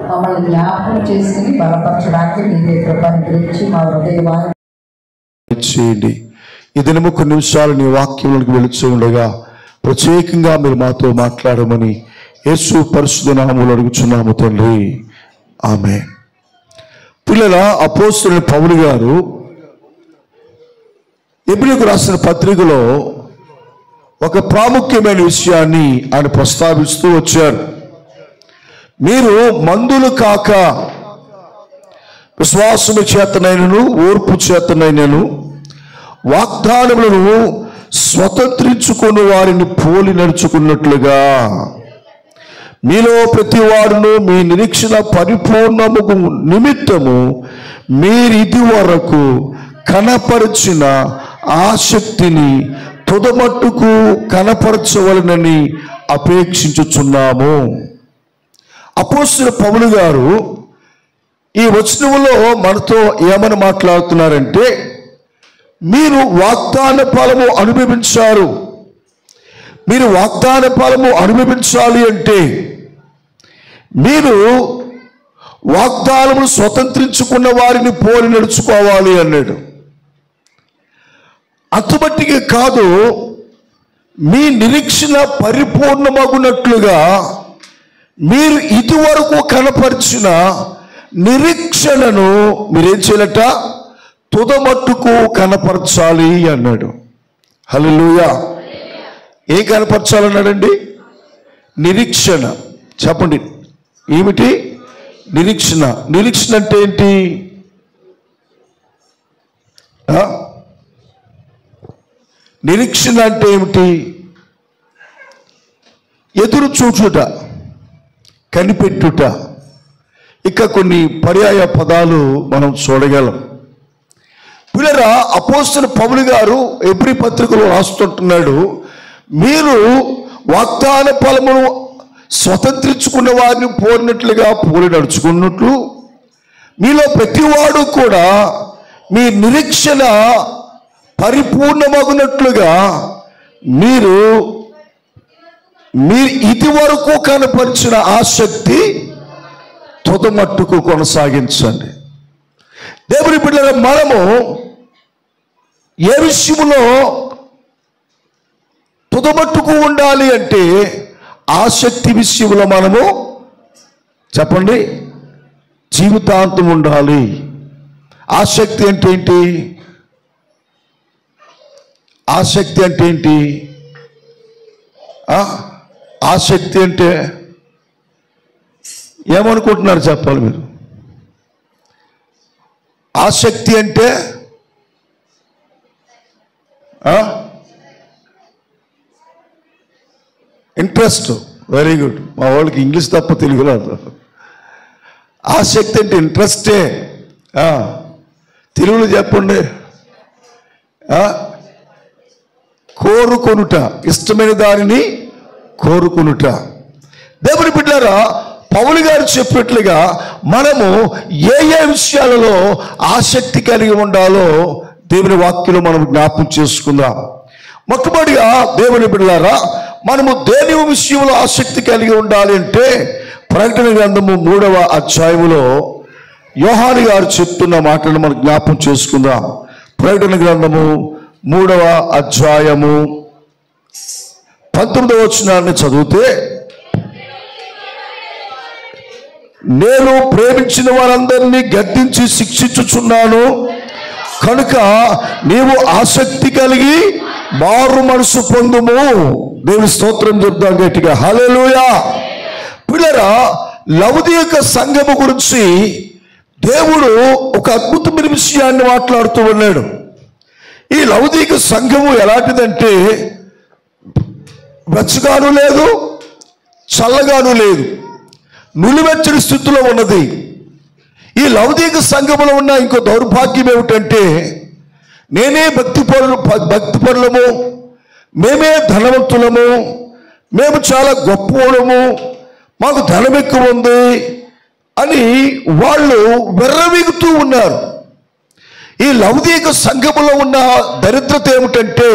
మమ్మల్ని జ్ఞాపకం చేసుకుని బలపరచడానికి మీరే కృపను గురించి మా హృదయాన్ని చేయండి. ఈ దినము కొన్ని నిమిషాలు నీ వాక్యంలోకి వెళుతూ ఉండగా ప్రత్యేకంగా మీరు మాతో మాట్లాడమని యేసు పరిశుద్ధ నామములో అడుగుచున్నాము తండ్రి, ఆమేన్. పిల్లల, అపోస్తలుడైన పౌలు గారు హెబ్రీయులకు రాసిన పత్రికలో ఒక ప్రాముఖ్యమైన విషయాన్ని ఆయన ప్రస్తావిస్తూ వచ్చారు. మీరు మందులు కాక విశ్వాసము చేతనైనను ఓర్పు చేతనైనను వాగ్దానములను స్వతంత్రించుకుని వారిని పోలి నడుచుకున్నట్లుగా మీలో ప్రతి వాడును మీ నిరీక్షణ పరిపూర్ణము నిమిత్తము మీరు ఇది వరకు కనపరిచిన ఆసక్తిని తుదమట్టుకు కనపరచవలనని అపేక్షించుచున్నాము. అపోస్తలుడైన పౌలు గారు ఈ వచనములో మనతో ఏమని మాట్లాడుతున్నారంటే, మీరు వాగ్దాన ఫలము అనుభవించారు. మీరు వాగ్దాన ఫలము అనుభవించాలి అంటే మీరు వాగ్దానమును స్వతంత్రించుకున్న వారిని పోలి నడుచుకోవాలి అన్నాడు. అంతమట్టికి కాదు, మీ నిరీక్షణ పరిపూర్ణమగునట్లుగా మీరు ఇదివరకు కనపరిచిన నిరీక్షణను మీరేం చేయాలట? తుదమట్టుకు కనపరచాలి అన్నాడు. హల్లెలూయా. ఏం కనపరచాలన్నాడండి? నిరీక్షణ. చెప్పండి, ఏమిటి నిరీక్షణ? నిరీక్షణ అంటే ఏంటి? నిరీక్షణ అంటే ఏమిటి? ఎదురు చూచుట, కనిపెట్టుట. ఇక కొన్ని పర్యాయ పదాలు మనం చూడగలం. పిల్లరా, అపోస్తలుడైన పౌలు గారు హెబ్రీ పత్రికలో రాస్తుంటున్నాడు, మీరు వాగ్దాన ఫలమును స్వతంత్రించుకున్న వారిని పోలినట్లుగా పోలి నడుచుకున్నట్లు మీలో ప్రతివాడు కూడా మీ నిరీక్షణ పరిపూర్ణమగునట్లుగా మీరు ఇది వరకు కనపరిచిన ఆసక్తి తుదమట్టుకు కొనసాగించండి. దేవుని బిడ్డల, మనము ఏ విషయంలో తుదమట్టుకు ఉండాలి అంటే ఆసక్తి విషయంలో మనము, చెప్పండి, జీవితాంతం ఉండాలి. ఆసక్తి అంటే ఏంటి? ఆసక్తి అంటే ఏంటి? ఆసక్తి అంటే ఏమనుకుంటున్నారు చెప్పాలి మీరు? ఆసక్తి అంటే ఇంట్రెస్ట్. Very good. మా వాళ్ళకి ఇంగ్లీష్ తప్ప తెలుగు రాదు. ఆసక్తి అంటే ఇంట్రెస్టే. తెలుగులో చెప్పండి. కోరుకొనుట, ఇష్టమైన దానిని కోరుకొనుట. దేవుని బిడ్డలారా, పౌలు గారు చెప్పినట్లుగా మనము ఏ ఏ విషయాలలో ఆసక్తి కలిగి ఉండాలో దేవుని వాక్యంలో మనం జ్ఞాపకం చేసుకుందాం. మొట్టమొదటిగా దేవుని బిడ్డలారా, మనము దేని విషయంలో ఆసక్తి కలిగి ఉండాలి అంటే ప్రకటన గ్రంథము 3వ అధ్యాయములో యోహాను గారు చెప్తున్న మాటలను మనం జ్ఞాపకం చేసుకుందాం. ప్రకటన గ్రంథము 3వ అధ్యాయము 19వ వచనాన్ని చదివితే, నేను ప్రేమించిన వారందరినీ గద్దించి శిక్షించుచున్నాను కనుక నీవు ఆసక్తి కలిగి మారు మనసు పొందుము. దేవుని స్తోత్రం చెప్తాం గట్టిగా, హల్లెలూయా. పిల్లరా, లవొదికయ సంఘము గురించి దేవుడు ఒక అద్భుతమైన విషయాన్ని మాట్లాడుతూ ఉన్నాడు. ఈ లవొదికయ సంఘము ఎలాంటిదంటే వెచ్చగాను లేదు, చల్లగాను లేదు, నులివెచ్చని స్థితిలో ఉన్నది. ఈ లవొదికయ సంఘములో ఉన్న ఇంకో దౌర్భాగ్యం ఏమిటంటే, నేనే భక్తిపరులము, మేమే ధనవంతులము, మేము చాలా గొప్పవాళ్ళము, మాకు ధనం ఎక్కువ ఉంది అని వాళ్ళు వెర్రవీగుతూ ఉన్నారు. ఈ లవొదికయ సంఘములో ఉన్న దరిద్రత ఏమిటంటే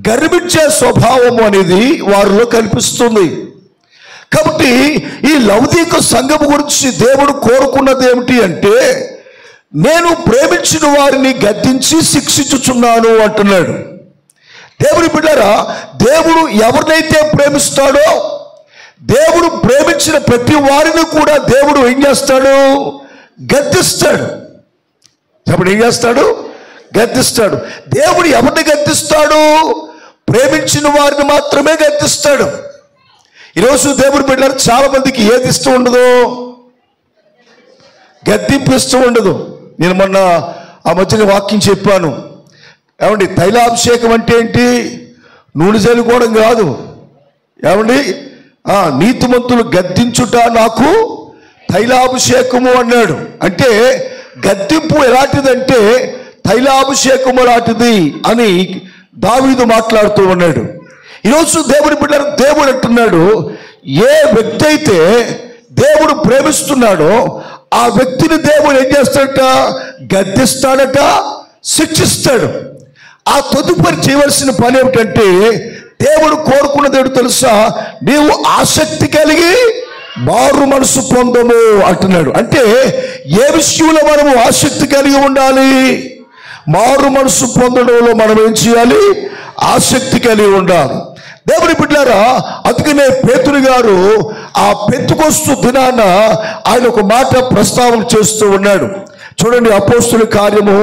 గర్వించే స్వభావము అనేది వారిలో కనిపిస్తుంది. కాబట్టి ఈ లౌకిక సంఘము గురించి దేవుడు కోరుకున్నది ఏమిటి అంటే, నేను ప్రేమించిన వారిని గద్దించి శిక్షించుచున్నాను అంటున్నాడు. దేవుని బిడ్డలారా, దేవుడు ఎవరినైతే ప్రేమిస్తాడో, దేవుడు ప్రేమించిన ప్రతి వారిని కూడా దేవుడు ఏం చేస్తాడు? గద్దిస్తాడు. ఇప్పుడు ఏం చేస్తాడు? గద్దిస్తాడు. దేవుడు ఎవరిని గద్దిస్తాడు? ప్రేమించిన వారిని మాత్రమే గద్దిస్తాడు. ఈరోజు దేవుని బిడ్డలారా, చాలా మందికి ఏది ఇష్టం ఉండదు? గద్దింపు ఇష్టం ఉండదు. నేను మొన్న ఆ మధ్యన వాక్యం చెప్పాను. ఏమండి, తైలాభిషేకం అంటే ఏంటి? నూనె చల్లుకోవడం కాదు. ఏమండి, నీతిమంతులు గద్దించుట నాకు తైలాభిషేకము అన్నాడు. అంటే గద్దింపు ఎలాంటిదంటే తైలాభిషేకము లాంటిది అని దావీదు మాట్లాడుతూ ఉన్నాడు. ఈరోజు దేవుని బిడ్డలు, దేవుడు అంటున్నాడు, ఏ వ్యక్తి అయితే దేవుడు ప్రేమిస్తున్నాడో ఆ వ్యక్తిని దేవుడు ఏం చేస్తాడట? గద్దిస్తాడట, శిక్షిస్తాడు. ఆ తదుపరి చేయవలసిన పని ఏమిటంటే, దేవుడు కోరుకున్నది ఏమిటో తెలుసా? నీవు ఆసక్తి కలిగి మారు మనసు పొందము అంటున్నాడు. అంటే ఏ విషయంలో మనము ఆసక్తి కలిగి ఉండాలి? మారు మనసు పొందడంలో మనం ఏం చేయాలి? ఆసక్తి కలిగి ఉండాలి. దేవుని బిడ్డలారా, అందుకనే పేతురు గారు ఆ పెంతెకొస్తు దినాన ఆయన ఒక మాట ప్రస్తావన చేస్తూ ఉన్నాడు. చూడండి, అపోస్తుల కార్యము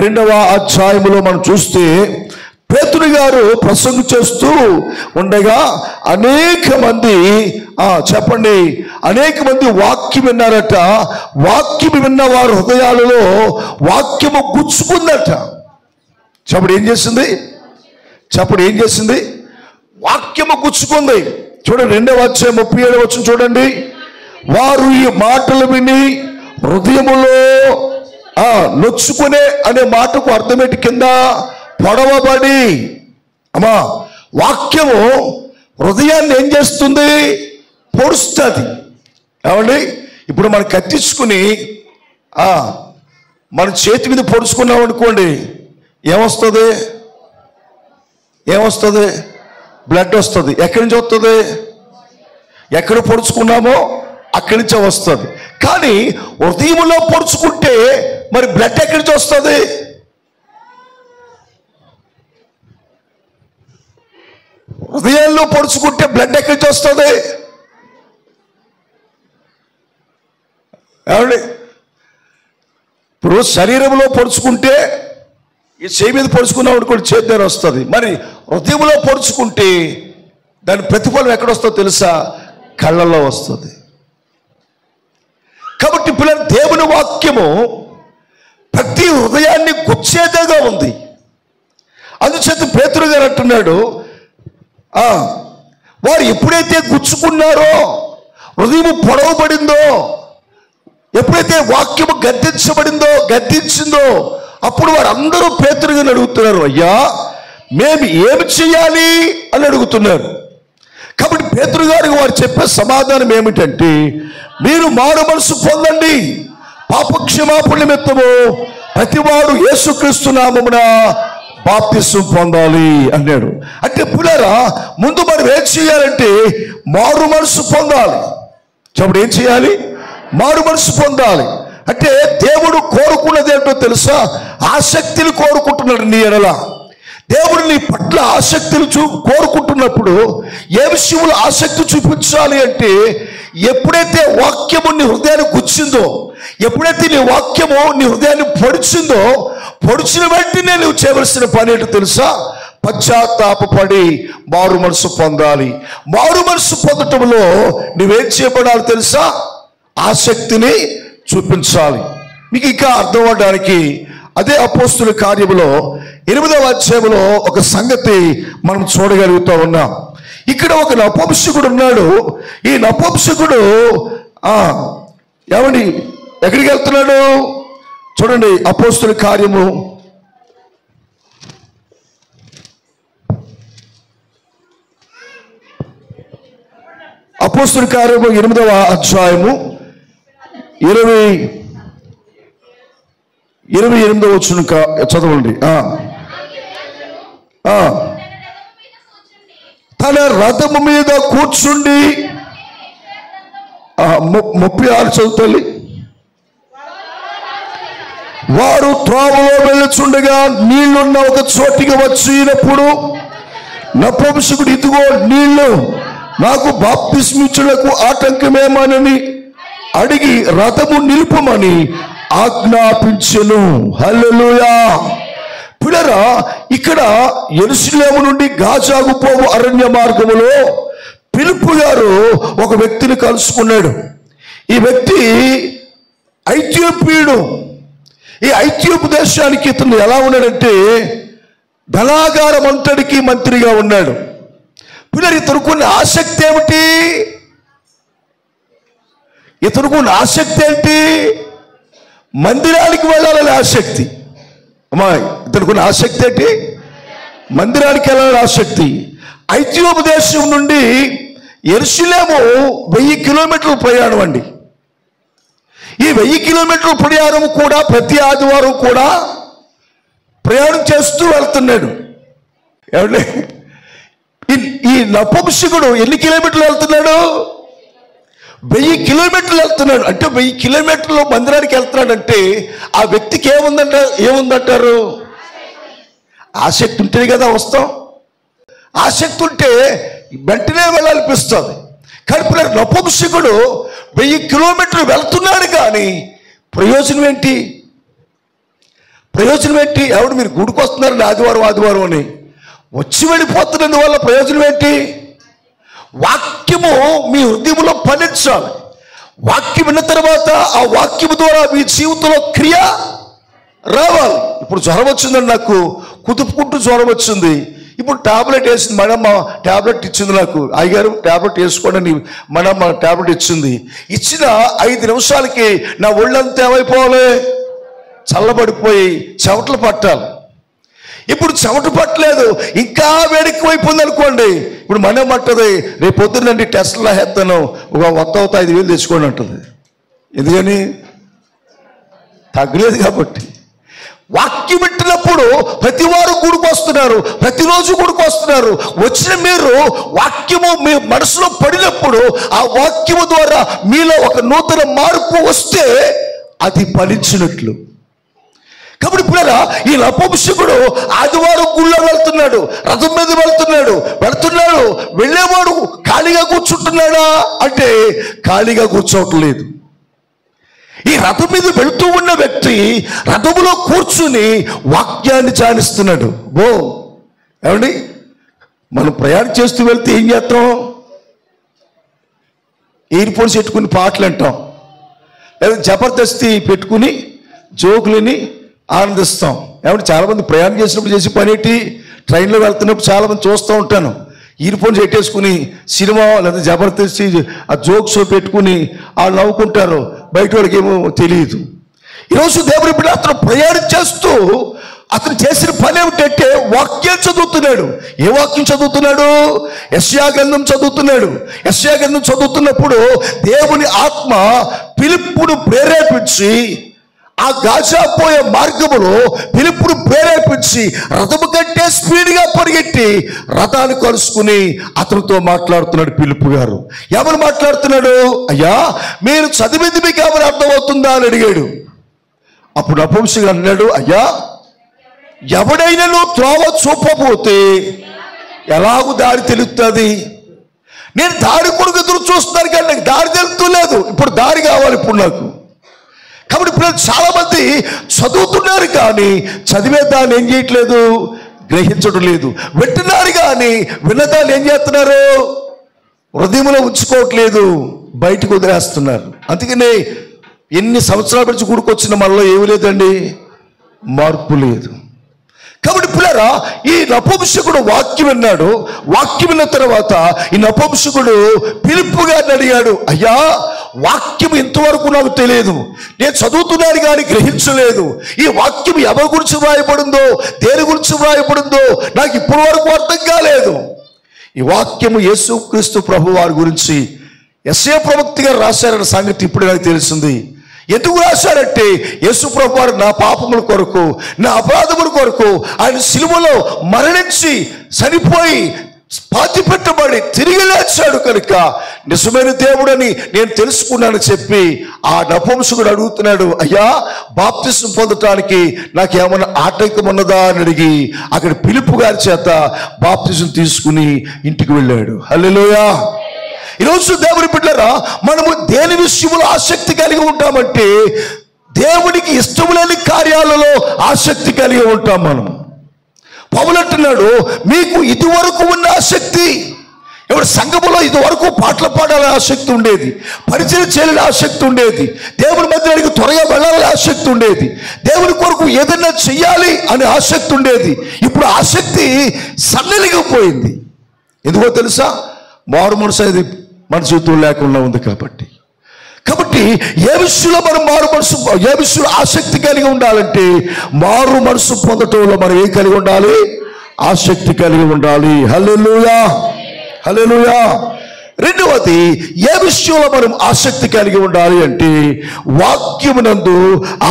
2వ అధ్యాయములో మనం చూస్తే పేతురు గారు ప్రసంగం చేస్తూ ఉండగా అనేక మంది వాక్యం విన్నారట. వాక్యం విన్న వారి హృదయాలలో వాక్యము గుచ్చుకుందట. చెప్పడు ఏం చేసింది? వాక్యము గుచ్చుకుంది. చూడండి, 2వ అధ్యాయం 37 వచనం చూడండి. వారు ఈ మాటలు విని హృదయములో నొచ్చుకునే అనే మాటకు అర్థమేంటి? కింద పొడవబడి. అమ్మా, వాక్యము హృదయాన్ని ఏం చేస్తుంది? పొడుస్తుంది. ఏమండి, ఇప్పుడు మనం కత్తించుకుని మన చేతి మీద పొడుచుకున్నాం అనుకోండి, ఏమొస్తుంది? బ్లడ్ వస్తుంది. ఎక్కడి నుంచి వస్తుంది? ఎక్కడ పొడుచుకున్నామో అక్కడి నుంచే వస్తుంది. కానీ హృదయంలో పొడుచుకుంటే మరి బ్లడ్ ఎక్కడి నుంచి వస్తుంది? హృదయంలో పొడుచుకుంటే బ్లడ్ ఎక్కడి నుంచి వస్తుంది? ఏమండి, ఇప్పుడు శరీరంలో పొడుచుకుంటే ఈ చేయి మీద పొడుచుకున్నాం అనుకోండి, చేతి దగ్గర వస్తుంది. మరి హృదయంలో పొడుచుకుంటే దాని ప్రతిఫలం ఎక్కడ వస్తుందో తెలుసా? కళ్ళల్లో వస్తుంది. కాబట్టి పిల్లలు, దేవుని వాక్యము ప్రతి హృదయాన్ని గుచ్చేదిగా ఉంది. అందుచేత పేతురు గారు అంటున్నాడు, వారు ఎప్పుడైతే గుచ్చుకున్నారో, హృదయము పొడవబడిందో, ఎప్పుడైతే వాక్యము గద్దించిందో అప్పుడు వారు అందరూ పేతురు గారిని అడుగుతున్నారు, అయ్యా మేము ఏమి చేయాలి అని అడుగుతున్నారు. కాబట్టి పేతురు గారికి వారు చెప్పే సమాధానం ఏమిటంటే, మీరు మారు మనసు పొందండి, పాపక్షమాపణ నిమిత్తము ప్రతివాడు యేసుక్రీస్తు నామమున బాప్తిసం పొందాలి అన్నాడు. అంటే పిల్లరా, ముందు మనం ఏం చేయాలంటే మారు మనసు పొందాలి. చెప్పండి, ఏం చేయాలి? మారు మనసు పొందాలి. అంటే దేవుడు కోరుకున్నది ఏంటో తెలుసా? ఆసక్తిని కోరుకుంటున్నాడు నీ ఎడల. దేవుడు నీ పట్ల ఆసక్తిని కోరుకుంటున్నప్పుడు ఏ విషయంలో ఆసక్తి చూపించాలి అంటే, ఎప్పుడైతే వాక్యము నీ హృదయాన్ని గుచ్చిందో, ఎప్పుడైతే నీ వాక్యము నీ హృదయాన్ని పొడిచిన వెంటనే నువ్వు చేయవలసిన పని ఏంటో తెలుసా? పశ్చాత్తాపపడి మారు మనసు పొందాలి. మారు మనసు పొందటంలో నువ్వేం చేయబడాలి తెలుసా? ఆసక్తిని చూపించాలి. మీకు ఇంకా అర్థం అవడానికి అదే అపోస్తుల కార్యములో 8వ అధ్యాయంలో ఒక సంగతి మనం చూడగలుగుతూ ఉన్నాం. ఇక్కడ ఒక నపుంసకుడు ఉన్నాడు. ఈ నపుంసకుడు ఏమండి ఎక్కడికి వెళ్తున్నాడు? చూడండి, అపోస్తుల కార్యము 8వ అధ్యాయము 28వ వచనం చదవండి. తన రథము మీద కూర్చుండి 36 చదువుతాలి. వారు త్రోవలో వెళ్ళుచుండగా నీళ్లున్న ఒక చోటికి వచ్చినప్పుడు నపుంసకుడు, ఇదిగో నీళ్లు, నాకు బాప్తిస్మిచ్చులకు ఆటంకమేమని అడిగి రథము నిలుపమని ఆజ్ఞాపించెను. హల్లెలూయా. పిల్లరా, ఇక్కడ యెరూషలేము నుండి గాజాకు పోవు అరణ్య మార్గములో ఫిలిప్పు గారు ఒక వ్యక్తిని కలుసుకున్నాడు. ఈ వ్యక్తి ఐథియోపియుడు. ఈ ఐథియోపు దేశానికి ఇతను ఎలా ఉన్నాడంటే ధనాగారం అంతటికి మంత్రిగా ఉన్నాడు. పిల్లలు, ఇతనుకున్న ఆసక్తి ఏమిటి? ఇతనుకున్న ఆసక్తి ఏంటి? మందిరానికి వెళ్ళాలని ఆసక్తి. అమ్మా, ఇతనుకున్న ఆసక్తి ఏంటి? మందిరానికి వెళ్ళాలని ఆసక్తి. ఐథియోపు దేశం నుండి యెరూషలేము 1000 కిలోమీటర్ల ప్రయాణం అండి. ఈ 1000 కిలోమీటర్ల ప్రయాణం కూడా ప్రతి ఆదివారం కూడా ప్రయాణం చేస్తూ వెళ్తున్నాడు. ఏమండి, ఈ నపుంసకుడు ఎన్ని కిలోమీటర్లు వెళ్తున్నాడు? 1000 కిలోమీటర్లు వెళ్తున్నాడు. అంటే 1000 కిలోమీటర్లు మందిరానికి వెళ్తున్నాడంటే ఆ వ్యక్తికి ఏముందంటారు? ఆసక్తి ఉంటేనే కదా వస్తాం. ఆసక్తి ఉంటే వెంటనే వెళ్ళాలనిపిస్తుంది. కానీ ఇప్పుడు నపుంసకుడు 1000 కిలోమీటర్లు వెళ్తున్నాడు, కానీ ప్రయోజనం ఏంటి? ప్రయోజనం ఏంటి? ఎవడు మీరు గుడికి వస్తున్నారని ఆదివారం అని వచ్చి వెళ్ళిపోతున్నందువల్ల ప్రయోజనం ఏంటి? వాక్యము మీ హృదయంలో ఫలించాలి. వాక్యం విన్న తర్వాత ఆ వాక్యము ద్వారా మీ జీవితంలో క్రియ రావాలి. ఇప్పుడు జ్వరం వచ్చిందండి, నాకు కుదుపుకుంటూ జ్వరం వచ్చింది. ఇప్పుడు టాబ్లెట్ వేసింది మనమ్మ, టాబ్లెట్ ఇచ్చింది నాకు. అయ్యగారు టాబ్లెట్ వేసుకోండి మనమ్మ టాబ్లెట్ ఇచ్చింది. ఇచ్చిన 5 నిమిషాలకి నా ఒళ్ళంతా ఏమైపోవాలి? చల్లబడిపోయి చెమటలు పట్టాలి. ఇప్పుడు చెమట పట్టలేదు, ఇంకా వేడెక్కువైపోయింది అనుకోండి. ఇప్పుడు మనమ్మ అంటది, రేపు పొద్దున్నండి టెస్ట్లో వేస్తాను, ఒక 5,000 తెచ్చుకోండి అంటుంది. ఎందుకని? తగ్గలేదు కాబట్టి. వాక్యం పెట్టినప్పుడు ప్రతి వారు గుడికి వస్తున్నారు, ప్రతిరోజు గుడికి వస్తున్నారు. వచ్చిన మీరు వాక్యము మీ మనసులో పడినప్పుడు ఆ వాక్యము ద్వారా మీలో ఒక నూతన మార్పు వస్తే అది ఫలించినట్లు. కాబట్టి పిల్లరా, ఈ నపుంసకుడు ఆదివారం గుళ్ళో వెళ్తున్నాడు, రథం మీద వెళ్తున్నాడు. వెళ్ళేవాడు ఖాళీగా కూర్చుంటున్నాడా అంటే ఖాళీగా కూర్చోవట్లేదు. ఈ రథం మీద వెళుతూ ఉన్న వ్యక్తి రథములో కూర్చుని వాక్యాన్ని ధ్యానిస్తున్నాడు. ఏమండి, మనం ప్రయాణం చేస్తూ వెళ్తే ఏం చేస్తాం? ఇయర్ ఫోన్స్ పెట్టుకుని పాటలు అంటాం, లేదా జబర్దస్తి పెట్టుకుని జోకులని ఆనందిస్తాం. ఏమంటే చాలామంది ప్రయాణం చేసినప్పుడు చేసే పని ఏంటి? ట్రైన్లో వెళ్తున్నప్పుడు చాలామంది చూస్తూ ఉంటాను, ఇయర్ ఫోన్స్ పెట్టేసుకుని సినిమా లేదా జబర్దస్తి ఆ జోక్స్ పెట్టుకుని వాళ్ళు నవ్వుకుంటారు. బయట వాడికి ఏమో తెలియదు. ఈరోజు దేవుని బిడ్డ అతను ప్రయాణం చేస్తూ అతను చేసిన పని ఏమిటంటే వాక్యం చదువుతున్నాడు. ఏ వాక్యం చదువుతున్నాడు? యెషయా గ్రంథం చదువుతున్నాడు. యెషయా గ్రంథం చదువుతున్నప్పుడు దేవుని ఆత్మ ఫిలిప్పును ప్రేరేపించి ఆ గాజా పోయే మార్గములో ఫిలిప్పును ప్రేరేపించి రథము కంటే స్పీడ్గా పరిగెట్టి రథాన్ని కలుసుకుని అతనితో మాట్లాడుతున్నాడు ఫిలిప్పు గారు. ఎవరు మాట్లాడుతున్నాడు? అయ్యా, మీరు చదివింది మీకు ఎవరు అర్థమవుతుందా అని అడిగాడు. అప్పుడు నపుంసకుడు అన్నాడు, అయ్యా, ఎవడైనా నువ్వు త్రోవ చూపపోతే ఎలాగూ దారి తెలుస్తుంది? నేను దారి కొరకు ఎదురు చూస్తున్నాను, కానీ నాకు దారి తెలుస్తలేదు. ఇప్పుడు దారి కావాలి ఇప్పుడు నాకు. కాబట్టి ఇప్పుడు చాలా మంది చదువుతున్నారు, కానీ చదివే దాన్ని ఏం చేయట్లేదు, గ్రహించడం లేదు. వింటున్నారు, కానీ విన్నదాన్ని ఏం చేస్తున్నారు? హృదయంలో ఉంచుకోవట్లేదు, బయటకు వదిలేస్తున్నారు. అందుకనే ఎన్ని సంవత్సరాల నుంచి గుడికొచ్చిన మనలో ఏమీ లేదండి, మార్పు లేదు. కాబట్టి పిల్లరా, ఈ నపుంసకుడు వాక్యం విన్నాడు. వాక్యం విన్న తర్వాత ఈ నపుంసకుడు ఫిలిప్పు గారిని అడిగాడు, అయ్యా, వాక్యం ఇంతవరకు నాకు తెలియదు, నేను చదువుతున్నాను కానీ గ్రహించలేదు. ఈ వాక్యం ఎవరి గురించి వ్రాయబడిందో, దేని గురించి వ్రాయబడిందో నాకు ఇప్పటి వరకు అర్థం కాలేదు. ఈ వాక్యము యేసుక్రీస్తు ప్రభు వారి గురించి యెషయా ప్రవక్త గారు రాశారన్న సంగతి ఇప్పుడు నాకు తెలిసింది. ఎందుకు రాశారంటే యేసు ప్రభు వారు నా పాపముల కొరకు, నా అపరాధముల కొరకు ఆయన సిలువలో మరణించి చనిపోయి పాతి పెట్టబడి తిరిగి లేచాడు కనుక నిజమైన దేవుడని నేను తెలుసుకున్నాను చెప్పి ఆ నపుంసకుడు అడుగుతున్నాడు, అయ్యా బాప్తిసం పొందటానికి నాకు ఏమైనా ఆటంకం ఉన్నదా అని అడిగి అక్కడ పిలుపు గారి చేత బాప్తిసం తీసుకుని ఇంటికి వెళ్ళాడు. హల్లెలూయా. ఈరోజు దేవుని బిడ్డలారా, మనము దేని విషయంలో ఆసక్తి కలిగి ఉంటామంటే దేవునికి ఇష్టం లేని కార్యాలలో ఆసక్తి కలిగి ఉంటాం. మనం పౌలు అంటున్నాడు, మీకు ఇదివరకు ఉన్న ఆసక్తి, ఎవరు సంఘములో ఇదివరకు పాటలు పాడాలని ఆసక్తి ఉండేది, పరిచయం చేయాలని ఆసక్తి ఉండేది, దేవుని మధ్యలోకి త్వరగా వెళ్ళాలని ఆసక్తి ఉండేది, దేవుని కొరకు ఏదైనా చెయ్యాలి అనే ఆసక్తి ఉండేది. ఇప్పుడు ఆసక్తి సన్నలిగిపోయింది. ఎందుకో తెలుసా? మారు మనసు అనేది మన జీవితంలో లేకుండా ఉంది. కాబట్టి ఏ విషయంలో మనం మారు మనసు, ఏ విషయంలో ఆసక్తి కలిగి ఉండాలంటే మారు మనసు పొందటంలో మనం ఏం కలిగి ఉండాలి? ఆసక్తి కలిగి ఉండాలి. హల్లెలూయా, హల్లెలూయా. రెండవది, ఏ విషయంలో మనం ఆసక్తి కలిగి ఉండాలి అంటే వాక్యమునందు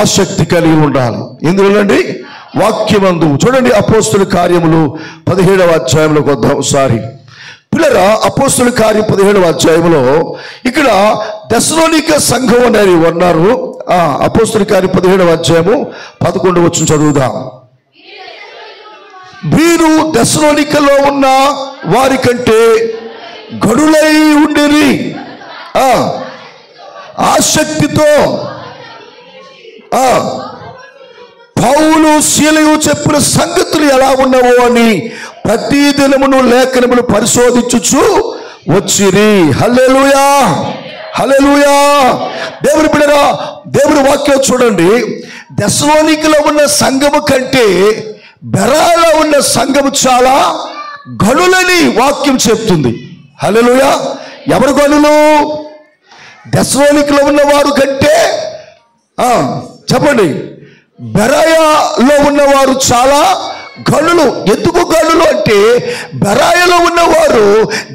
ఆసక్తి కలిగి ఉండాలి. ఎందువల్లండి? వాక్యమందు. చూడండి, అపోస్తుల కార్యములు 17వ అధ్యాయంలోకి వద్దాం ఒకసారి. పిల్లరా, అపోస్తుల కార్యం 17వ అధ్యాయంలో ఇక్కడ దెస్సలోనిక సంఘం అనేది ఉన్నారు. అపోస్తుల కార్యం 17వ అధ్యాయము 11వ వచనం చదువుదాం. వీరు దెస్సలోనికలో ఉన్న వారి కంటే గడులై ఉండిరి, ఆసక్తితో పౌలు శీలయు చెప్పిన సంగతులు ఎలా ఉన్నావో అని ప్రతి దినమును లేఖనములు పరిశోధించుచు వచ్చిరి. హల్లెలూయా, హల్లెలూయా. దేవుని బిడ్డలారా, దేవుని వాక్యం చూడండి. దెస్సలోనికలో ఉన్న సంఘము కంటే బెరాలో ఉన్న సంఘము చాలా గనులని వాక్యం చెప్తుంది. హల్లెలూయా. ఎవరు గనులు? దెస్సలోనికలో ఉన్నవారు కంటే చెప్పండి, బెరాయాలో ఉన్నవారు చాలా గనులు. ఎందుకు గనులు అంటే బెరాయాలో ఉన్నవారు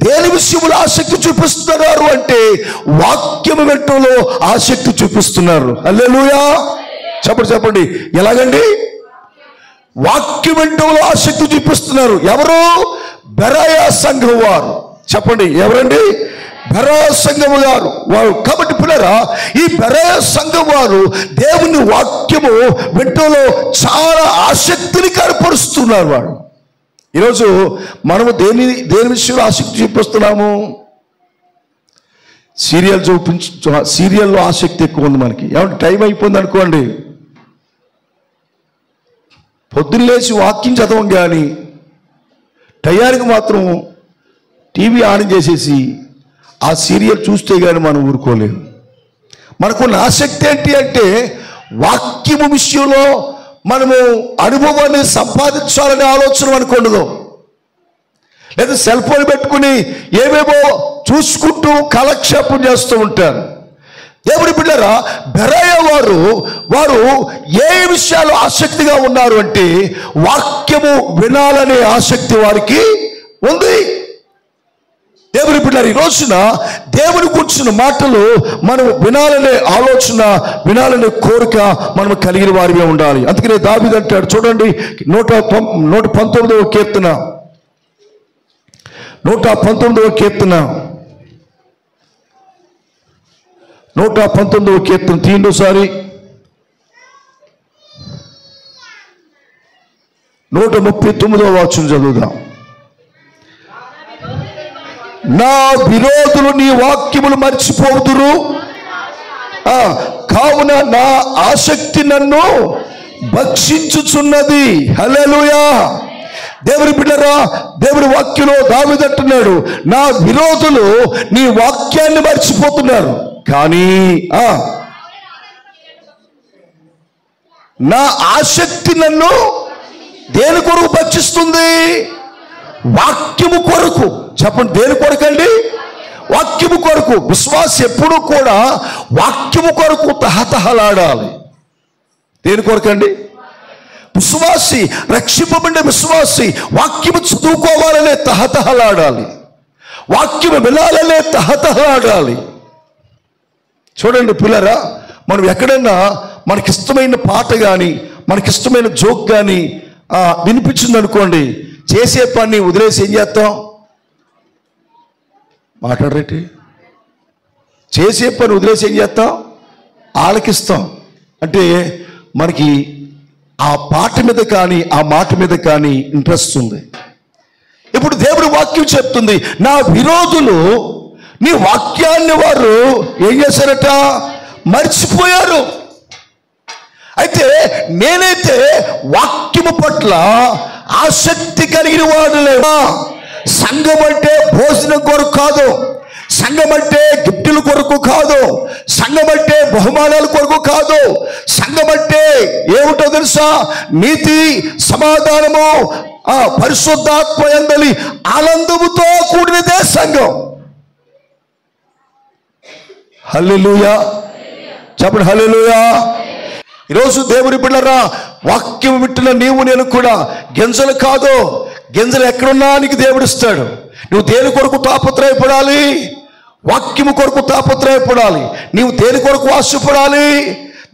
దేని విషయంలో ఆసక్తి చూపిస్తున్నారు అంటే వాక్యము వెంటలో ఆసక్తి చూపిస్తున్నారు. హల్లెలూయా. చెప్పండి, ఎలాగండి? వాక్యం వెంటలో ఆసక్తి చూపిస్తున్నారు. ఎవరు? బెరాయా సంఘం వారు. చెప్పండి, ఎవరండి? బెరాయా సంఘము గారు వారు. కాబట్టి పిల్లరా, ఈ బెరాయా సంఘం వారు దేవుని వాక్యము వెంటలో చాలా ఆసక్తిని కనపరుస్తున్నారు. వాడు ఈరోజు మనము దేని విషయంలో ఆసక్తి చూపిస్తున్నాము? సీరియల్లో ఆసక్తి ఎక్కువ ఉంది మనకి. ఏమంటే టైం అయిపోయింది అనుకోండి, పొద్దున్న లేచి వాక్యం చదవం కానీ టయానికి మాత్రం టీవీ ఆన్ చేసేసి ఆ సీరియల్ చూస్తే కానీ మనం ఊరుకోలేము. మనకున్న ఆసక్తి ఏంటి అంటే వాక్యము విషయంలో మనము అనుభవాన్ని సంపాదించాలనే ఆలోచన మనకు ఉండదు. లేదా సెల్ ఫోన్ పెట్టుకుని ఏవేవో చూసుకుంటూ కాలక్షేపం చేస్తూ ఉంటారు. దేవుని బిడ్డలారా, బెరాయా వారు ఏ విషయాలు ఆసక్తిగా ఉన్నారు అంటే వాక్యము వినాలనే ఆసక్తి వారికి ఉంది. దేవుని బిడ్డలారా, ఈ రోజున దేవుని కూర్చున్న మాటలు మనం వినాలనే ఆలోచన, వినాలనే కోరిక మనం కలిగిన వారిగా ఉండాలి. అందుకనే దావీదు అంటాడు, చూడండి 119వ కీర్తన 119వ కీర్తన 119వ కీర్తన తీయండిసారి 139వ వచనం చదువుదాం. నా విరోధులు నీ వాక్యములు మర్చిపోతురు, కావున నా ఆసక్తి నన్ను భక్షించుచున్నది. హల్లెలూయా. దేవుని బిడ్డలారా, దేవుని వాక్యంలో దావీదు అంటున్నాడు, నా విరోధులు నీ వాక్యాన్ని మర్చిపోతున్నారు, కానీ నా ఆసక్తి నన్ను దేని కొరకు భక్షిస్తుంది? వాక్యము కొరకు. చెప్పండి, దేని కొరకండి? వాక్యము కొరకు. విశ్వాసం ఎప్పుడూ కూడా వాక్యము కొరకు తహతహలాడాలి. దేని కొరకండి? విశ్వాసి, రక్షింపబడిన విశ్వాసి వాక్యము చదువుకోవాలనే తహతహలాడాలి, వాక్యము వినాలనే తహతహలాడాలి. చూడండి పిల్లరా, మనం ఎక్కడన్నా మనకిష్టమైన పాట కానీ మనకిష్టమైన జోక్ కానీ వినిపించింది అనుకోండి, చేసే పని వదిలేసి ఏం చేస్తాం? మాట్లాడరేటి? చేసే పని వదిలేసి ఏం చేస్తాం? ఆలకిస్తాం. అంటే మనకి ఆ పాట మీద కానీ ఆ మాట మీద కానీ ఇంట్రెస్ట్ ఉంది. ఇప్పుడు దేవుడి వాక్యం చెప్తుంది, నా విరోధులు నీ వాక్యాన్ని వారు ఏం చేశారట? మర్చిపోయారు. అయితే నేనైతే వాక్యము పట్ల ఆసక్తి కలిగిన వాడు లేదా? సంఘం అంటే భోజనం కొరకు కాదు, సంఘం అంటే గిఫ్టుల కొరకు కాదు, సంఘం అంటే బహుమానాల కొరకు కాదు. సంఘం అంటే ఏమిటో తెలుసా? నీతి, సమాధానము, పరిశుద్ధాత్మ యందలి ఆనందముతో కూడినదే సంఘం. హల్లెలూయా చెప్పండి, హల్లెలూయా. ఈరోజు దేవుని బిడ్డలారా, వాక్యం వింటున్న నీవు నేను కూడా గింజలు కాదు, గింజలు ఎక్కడున్నా నీకు దేవుడు ఇస్తాడు. నువ్వు దేని కొరకు తాపత్రయపడాలి? వాక్యము కొరకు తాపత్రయపడాలి. నీవు దేని కొరకు ఆశపడాలి?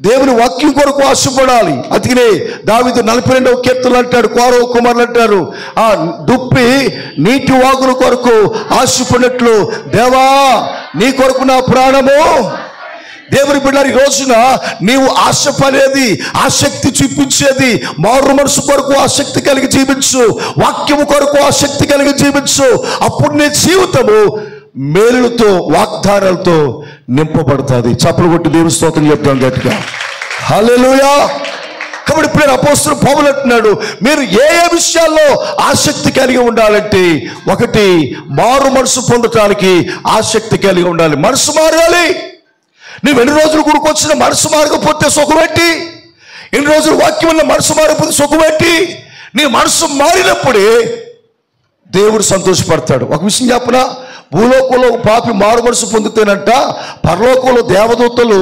దేవుని వాక్యం కొరకు ఆశపడాలి. అందుకనే దావీదు 42వ కీర్తనలు అంటాడు, కోరవ కుమారులు అంటారు, ఆ దుప్పి నీటి వాగుల కొరకు ఆశపడినట్లు దేవా నీ కొరకు నా ప్రాణము. దేవుని బిడ్డ, ఈ రోజున నీవు ఆశపడేది, ఆసక్తి చూపించేది మారు మనసు కొరకు ఆసక్తి కలిగి జీవించు, వాక్యము కొరకు ఆసక్తి కలిగి జీవించు. అప్పుడు నీ జీవితము మేలుతో, వాగ్దానాలతో నింపబడుతుంది. చప్పలు కొట్టి దేవుని స్తోత్రం చెప్తాం గట్టిగా, హల్లెలూయా. కాబట్టి ఇప్పుడు అపోస్తలుడు పౌలు అంటున్నాడు, మీరు ఏ ఏ విషయాల్లో ఆసక్తి కలిగి ఉండాలంటే, ఒకటి మారు మనసు పొందటానికి ఆసక్తి కలిగి ఉండాలి. మనసు మారాలి. నువ్వు ఎన్ని రోజులు కూడుకొచ్చిన మనసు మారకపోతే సుఖమేంటి? ఎన్ని రోజులు వాక్యం వల్ల మనసు మారకపోతే సుఖమేంటి? నీ మనసు మారినప్పుడే దేవుడు సంతోషపడతాడు. ఒక విషయం చెప్పనా? భూలోకంలో పాపి మారు మనసు పొందితేనంట పరలోకంలో దేవదూతలు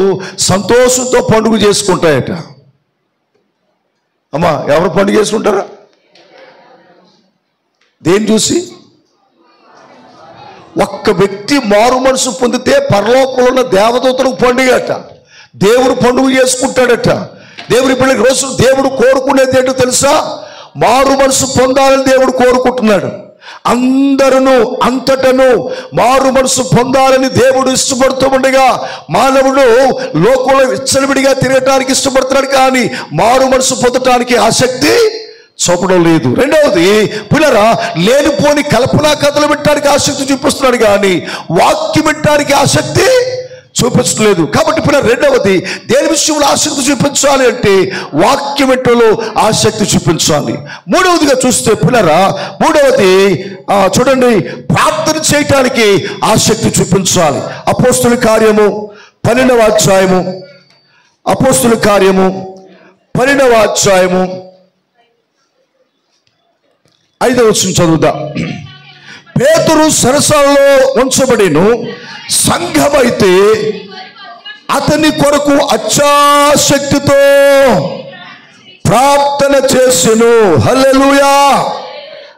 సంతోషంతో పండుగ చేసుకుంటాయట. అమ్మా, ఎవరు పండుగ చేసుకుంటారా? దేన్ని చూసి? ఒక్క వ్యక్తి మారు మనసు పొందితే పరలోకంలో ఉన్న దేవదూతలకు పండుగ అట. దేవుడు పండుగ చేసుకుంటాడట. దేవుడి పిల్లల రోజు దేవుడు కోరుకునేది ఏంటో తెలుసా? మారు మనసు పొందాలని దేవుడు కోరుకుంటున్నాడు. అందరూ అంతటను మారు మనసు పొందాలని దేవుడు ఇష్టపడుతూ ఉండగా, మానవుడు లోకంలో విచ్చలవిడిగా తిరగటానికి ఇష్టపడుతున్నాడు, కానీ మారు మనసు పొందటానికి ఆసక్తి చూపడం లేదు. రెండవది, పిల్లరా, లేనిపోని కల్పనా కథలు వినటానికి ఆసక్తి చూపిస్తున్నాడు, కానీ వాక్యం వినటానికి ఆసక్తి చూపించలేదు. కాబట్టి పిల్లలు, రెండవది, దేని విషయంలో ఆసక్తి చూపించాలి అంటే వాక్యం వినటంలో ఆసక్తి చూపించాలి. మూడవదిగా చూస్తే పిల్లరా, మూడవది చూడండి, ప్రార్థన చేయటానికి ఆసక్తి చూపించాలి. అపోస్తుల కార్యము 12వ అధ్యాయము, అపోస్తుల కార్యము 12వ అధ్యాయము 5వ వచనం చదువుదా. పేతురు సరసాలలో ఉంచబడిను, సంఘమైతే అతని కొరకు అత్యాసక్తితో ప్రార్థన చేసెను. హల్లెలూయా,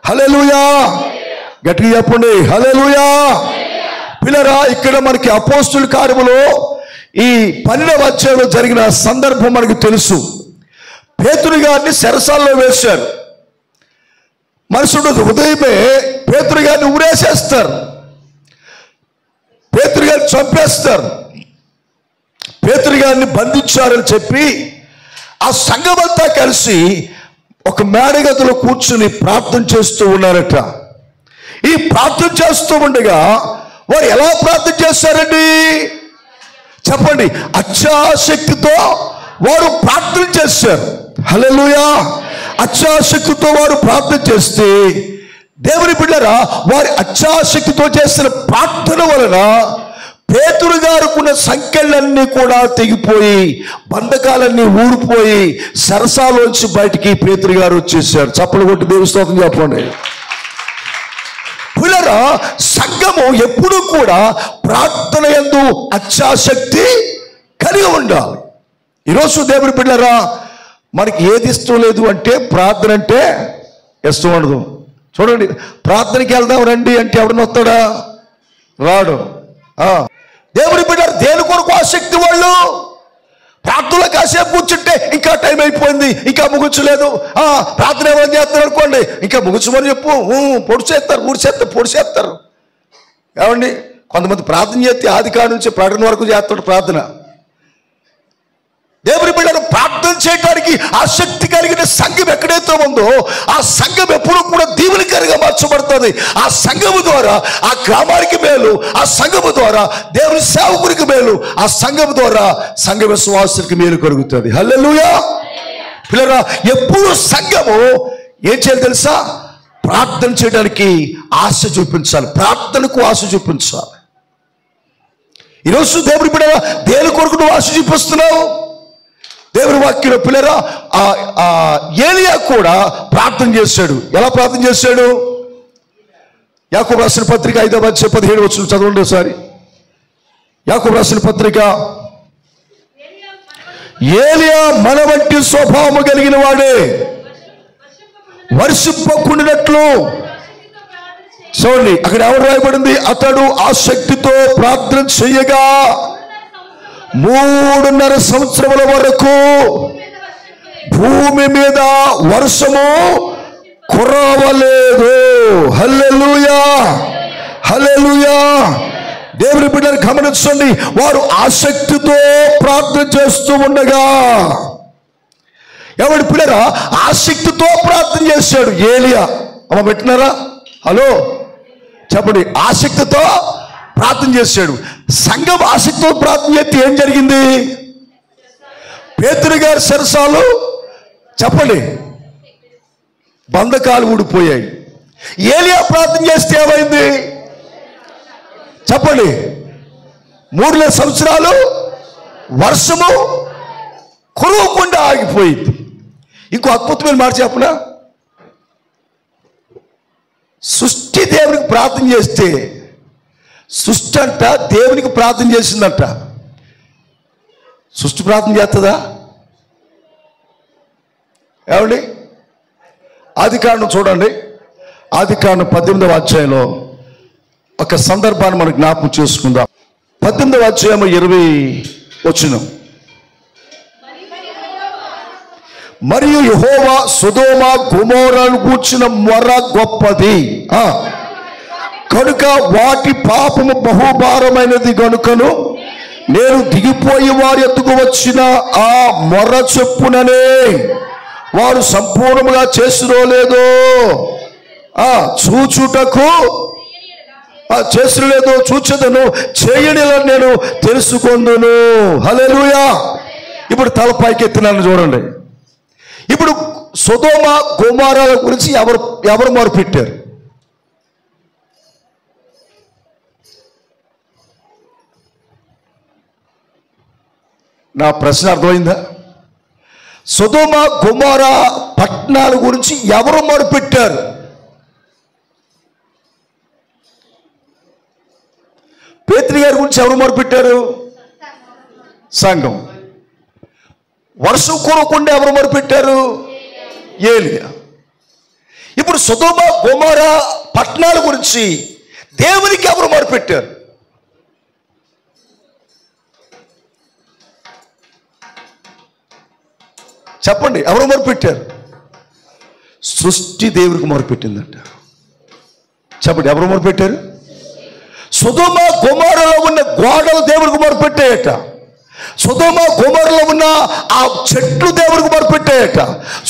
హల్లెలూయా, గట్టిగా చెప్పండి, హల్లెలూయా. పిల్లరా, ఇక్కడ మనకి అపోస్తుల కార్యములో ఈ 12వ అధ్యాయంలో జరిగిన సందర్భం మనకు తెలుసు. పేతురు గారిని చెరసాలలో వేశారు. మనుషుడు ఉదయమే పేతురు గారిని ఉరేసేస్తారు, పేతురు గారిని చంపేస్తారు. పేతురు గారిని బంధించారని చెప్పి ఆ సంఘమంతా కలిసి ఒక మేడగదిలో కూర్చుని ప్రార్థన చేస్తూ ఉన్నారట. ఈ ప్రార్థన చేస్తూ ఉండగా వారు ఎలా ప్రార్థన చేస్తారండి చెప్పండి? అత్యాసక్తితో వారు ప్రార్థన చేశారు. హల్లెలూయా. అత్యాసక్తితో వారు ప్రార్థన చేస్తే, దేవుని బిడ్డలారా, వారి అత్యాసక్తితో చేసిన ప్రార్థన వలన పేతురు గారుకున్న సంఖ్యలన్నీ కూడా తెగిపోయి, బంధకాలన్నీ ఊడిపోయి, సరసాలోంచి బయటికి పేతురు గారు వచ్చేసారు. చప్పలు కొట్టి దేవుని స్తోత్రం చెప్పండి. పిల్లరా, సంఘము ఎప్పుడూ కూడా ప్రార్థన యందు అత్యాసక్తి కలిగి ఉండాలి. ఈరోజు దేవుని బిడ్డలారా, మనకి ఏది ఇష్టం లేదు అంటే ప్రార్థన అంటే ఇష్టం ఉండదు. చూడండి, ప్రార్థనకి వెళ్దాం రండి అంటే ఎవడన్నా వస్తాడా? రాడు. దేవుని బిడ్డ దేని కొరకు ఆసక్తి? వాళ్ళు ప్రార్థనలో కాసేపు కూర్చుంటే ఇంకా టైం అయిపోయింది, ఇంకా ముగించలేదు. ప్రార్థన ఏమైనా చేస్తారు అనుకోండి, ఇంకా ముగించమని చెప్పు, పొడి చేస్తారు, పొడి చేస్తారు. ఏమండి, కొంతమంది ప్రార్థన చేస్తే ఆది కాడి నుంచి ప్రకటన వరకు చేస్తాడు ప్రార్థన. దేవుని బిడ్డను ప్రార్థన చేయడానికి ఆసక్తి కలిగిన సంఘం ఎక్కడైతే ఉందో ఆ సంఘం ఎప్పుడూ కూడా దీవెనకరంగా మార్చబడుతుంది. ఆ సంఘము ద్వారా ఆ గ్రామానికి మేలు, ఆ సంఘము ద్వారా దేవుని సేవకునికి మేలు, ఆ సంఘము ద్వారా సంఘ విశ్వాసునికి మేలు కలుగుతుంది. హల్లెలూయా. పిల్లరా, ఎప్పుడు సంఘము ఏం చేయాలి తెలుసా? ప్రార్థన చేయడానికి ఆశ చూపించాలి, ప్రార్థనకు ఆశ చూపించాలి. ఈరోజు దేవుని బిడ్డ దేని కొరకు నువ్వు ఆశ చూపిస్తున్నావు? దేవుని వాక్యంలో పిల్లరా ఏలియా కూడా ప్రార్థన చేశాడు. ఎలా ప్రార్థన చేశాడు? యాకోబు రాసిన పత్రిక 5:17 చదవండి ఒకసారి. యాకోబు రాసిన పత్రిక. ఏలియా మన వంటి స్వభావము కలిగిన వాడే వర్షింపకుండినట్లు. చూడండి అక్కడ ఎవరు రాయబడింది? అతడు ఆసక్తితో ప్రార్థన చేయగా 3.5 సంవత్సరముల వరకు భూమి మీద వర్షము కురవలేదు. హల్లెలూయా, హల్లెలూయా. దేవుని బిడ్డలు గమనించండి, వారు ఆసక్తితో ప్రార్థన చేస్తూ ఉండగా. ఎవరి పిల్లరా ఆసక్తితో ప్రార్థన చేశాడు ఏలియా? అమ్మ పెట్టినారా? హలో చెప్పండి. ఆసక్తితో ప్రార్థన చేశాడు. సంఘం ఆసక్తితో ప్రార్థన చేస్తే ఏం జరిగింది? పేతురు గారి సరసాలు చెప్పండి బంధకాలు ఊడిపోయాయి. ఏలియా ప్రార్థన చేస్తే ఏమైంది చెప్పండి? 3 సంవత్సరాలు వర్షము కురవకుండా ఆగిపోయింది. ఇంకో అద్భుతమైన మాట చెప్పనా? సృష్టి దేవునికి ప్రార్థన చేస్తే సృష్టి అంట దేవునికి ప్రార్థన చేసిందంట. సృష్టి ప్రార్థన చేస్తుందా? ఏమండి? ఆదికాండం చూడండి. ఆదికాండం 18వ అధ్యాయంలో ఒక సందర్భాన్ని మనం జ్ఞాపకం చేసుకుందాం. 18వ అధ్యాయం 20 వచనం. మరియు యెహోవా సొదొమ గొమొర్రాను గూర్చిన మొర గొప్పది కనుక వాటి పాపము బహుభారమైనది గనుకను నేను దిగిపోయి వారి ఎత్తుకు వచ్చిన ఆ మొర చెప్పుననే వారు సంపూర్ణంగా చేసిరో లేదో చూచుటకు చేసిన లేదో చూచెదను, చేయనిలని నేను తెలుసుకొందును. హల్లెలూయా. ఇప్పుడు తలపైకి ఎత్తినాను చూడండి. ఇప్పుడు సొదొమ గొమొర్రాల గురించి ఎవరు మొరపెట్టారు? నా ప్రశ్న అర్థమైందా? సొదొమ గొమొర్రా పట్టణాల గురించి ఎవరు మొరపెట్టారు? పేతురు గారి గురించి ఎవరు మొరపెట్టారు? సంఘం. వర్షం కురవకుండా ఎవరు మొరపెట్టారు? ఏలియా. ఇప్పుడు సొదొమ గొమొర్రా పట్టణాల గురించి దేవునికి ఎవరు మొరపెట్టారు? చెప్పండి, ఎవరు మొరపెట్టారు? సృష్టి దేవునికి మొరపెట్టిందంట. చెప్పండి, ఎవరు మొరపెట్టారు? సొదొమ గొమొర్రాలో ఉన్న గోడలు దేవునికి మొరపెట్టాయట. సొదొమ గొమొర్రాలో ఉన్న ఆ చెట్లు దేవునికి మొరపెట్టాయట.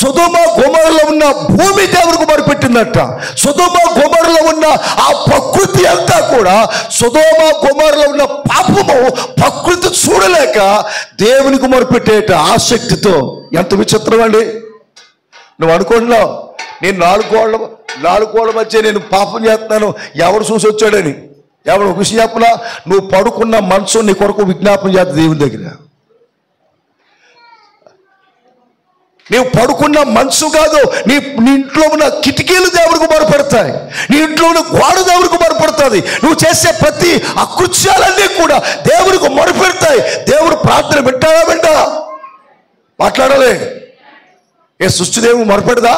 సొదొమ గొమొర్రాలో ఉన్న భూమి దేవునికి మొరపెట్టిందట. సొదొమ గొమొర్రాలో ఉన్న ఆ ప్రకృతి అంతా కూడా సొదొమ గొమొర్రాలో ఉన్న పాపము ప్రకృతి చూడలేక దేవునికి మొరపెట్టాయట ఆసక్తితో. ఎంత విచిత్రం అండి! నువ్వు అనుకుంటున్నావు నేను 4 గోడల మధ్య నేను పాపం చేస్తున్నాను, ఎవరు చూసి వచ్చాడని. ఎవరు ఒక విషయం చెప్పలా? నువ్వు పడుకున్న మనసు నీ కొరకు విజ్ఞాపన చేస్తుంది దేవుని దగ్గర. నీవు పడుకున్న మనసు కాదు, నీ ఇంట్లో ఉన్న కిటికీలు దేవుడికి మొరపెడతాయి, నీ ఇంట్లో ఉన్న గోడ దేవుడికి మొరపెడుతుంది. నువ్వు చేసే ప్రతి అకృత్యాలన్నీ కూడా దేవుడికి మొరపెడతాయి. దేవుడు ప్రార్థన వింటా మాట్లాడాలి. ఏ సృష్టి దేవుడు మొరపెడదా?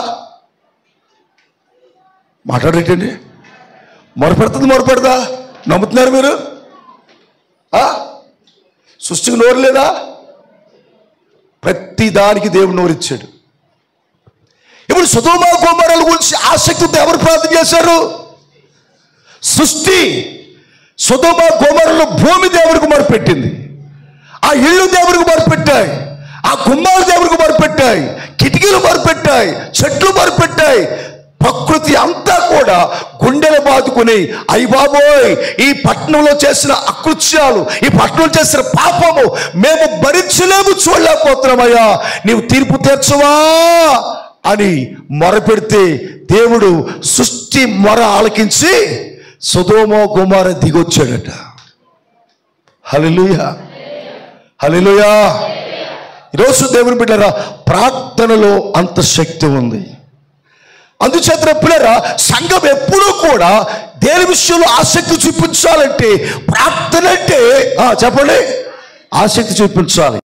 మాట్లాడేటండి. మొరపెడదా? నమ్ముతున్నారు మీరు? సృష్టికి నోరు లేదా? ప్రతి దానికి దేవుడు నోరిచ్చాడు. ఇప్పుడు సొదొమ గొమొర్రాల గురించి ఆసక్తితో ఎవరు ప్రార్థన చేశారు? సృష్టి. సొదొమ గొమొర్రాలో భూమి దేవుడికి మొరపెట్టింది, ఆ ఇళ్ళు దేవుడికి మొరపెట్టాయి, ఆ గుమ్మాలు దేవుడికి మొరపెట్టాయి, కిటికీలు మొరపెట్టాయి, చెట్లు మొరపెట్టాయి. ప్రకృతి అంతా కూడా గుండెలు బాదుకుని, అయ్య బాబోయ్ ఈ పట్టణంలో చేసిన అకృత్యాలు, ఈ పట్టణంలో చేసిన పాపము మేము భరించలేము, చూడలేకపోతున్నామయ్యా, నీవు తీర్పు తీర్చవా అని మొరపెడితే దేవుడు సృష్టి మొర ఆలకించి సొదొమ గొమొర్రా దిగొచ్చాడట. హల్లెలూయా, హల్లెలూయా. ఈరోజు దేవుని బిడ్డలారా, ప్రార్థనలో అంత శక్తి ఉంది. అందుచేత పిల్లరా, సంఘం ఎప్పుడూ కూడా దేని విషయంలో ఆసక్తి చూపించాలంటే ప్రార్థన అంటే చెప్పండి, ఆసక్తి చూపించాలి.